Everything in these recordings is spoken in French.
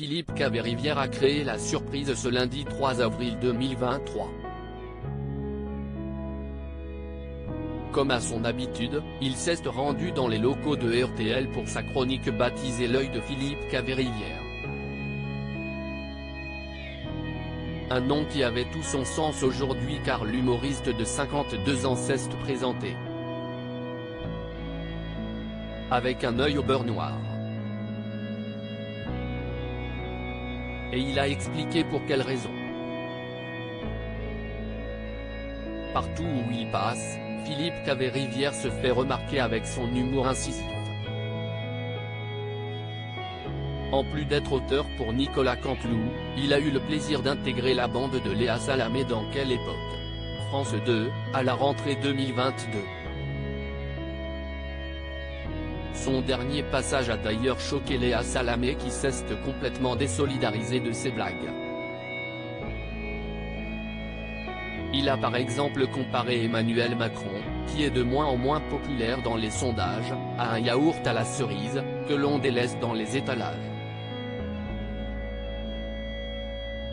Philippe Caverivière a créé la surprise ce lundi 3 avril 2023. Comme à son habitude, il s'est rendu dans les locaux de RTL pour sa chronique baptisée L'œil de Philippe Caverivière. Un nom qui avait tout son sens aujourd'hui car l'humoriste de 52 ans s'est présenté avec un œil au beurre noir. Et il a expliqué pour quelle raison. Partout où il passe, Philippe Caverivière se fait remarquer avec son humour incisif. En plus d'être auteur pour Nicolas Canteloup, il a eu le plaisir d'intégrer la bande de Léa Salamé dans Quelle époque? France 2, à la rentrée 2022. Son dernier passage a d'ailleurs choqué Léa Salamé qui s'est complètement désolidarisée de ses blagues. Il a par exemple comparé Emmanuel Macron, qui est de moins en moins populaire dans les sondages, à un yaourt à la cerise, que l'on délaisse dans les étalages.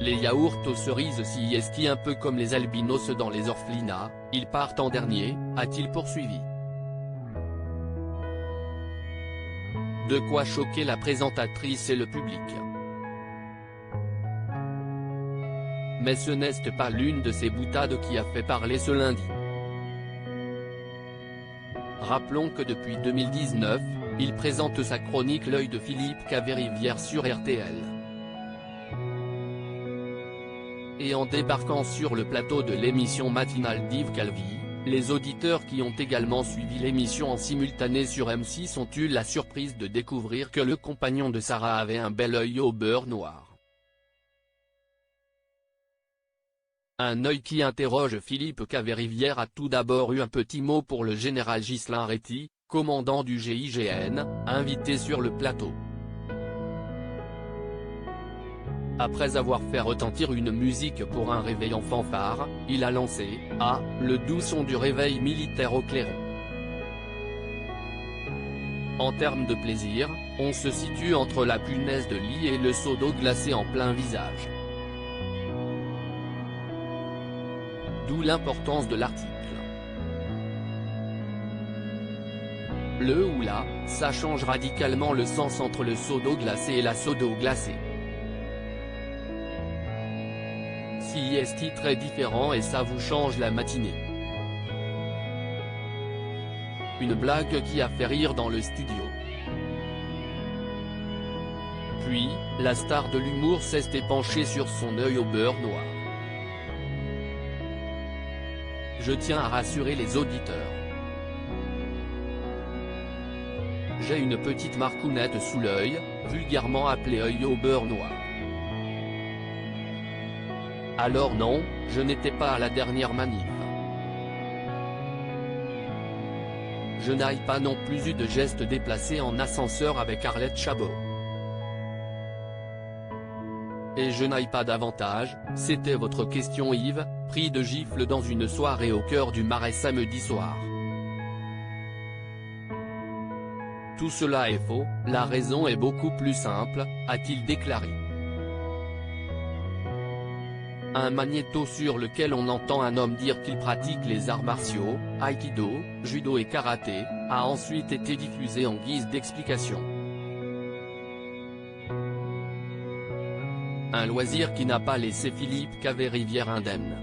Les yaourts aux cerises s'y esquient un peu comme les albinos dans les orphelinats, ils partent en dernier, a-t-il poursuivi. De quoi choquer la présentatrice et le public. Mais ce n'est pas l'une de ces boutades qui a fait parler ce lundi. Rappelons que depuis 2019, il présente sa chronique L'œil de Philippe Caverivière sur RTL. Et en débarquant sur le plateau de l'émission matinale d'Yves Calvi, les auditeurs qui ont également suivi l'émission en simultané sur M6 ont eu la surprise de découvrir que le compagnon de Sarah avait un bel œil au beurre noir. Un œil qui interroge. Philippe Caverivière a tout d'abord eu un petit mot pour le général Ghislain Réty, commandant du GIGN, invité sur le plateau. Après avoir fait retentir une musique pour un réveil en fanfare, il a lancé « Ah, le doux son du réveil militaire au clairon ». En termes de plaisir, on se situe entre la punaise de lit et le seau d'eau glacée en plein visage. D'où l'importance de l'article. Le ou la, ça change radicalement le sens entre le seau d'eau glacée et la seau d'eau glacée. Si est très différent et ça vous change la matinée. Une blague qui a fait rire dans le studio. Puis, la star de l'humour s'est épanchée sur son œil au beurre noir. Je tiens à rassurer les auditeurs. J'ai une petite marcounette sous l'œil, vulgairement appelée œil au beurre noir. Alors non, je n'étais pas à la dernière manif. Je n'ai pas non plus eu de geste déplacé en ascenseur avec Arlette Chabot. Et je n'ai pas davantage, c'était votre question Yves, pris de gifles dans une soirée au cœur du Marais samedi soir. Tout cela est faux, la raison est beaucoup plus simple, a-t-il déclaré. Un magnéto sur lequel on entend un homme dire qu'il pratique les arts martiaux, aïkido, judo et karaté, a ensuite été diffusé en guise d'explication. Un loisir qui n'a pas laissé Philippe Caverivière indemne.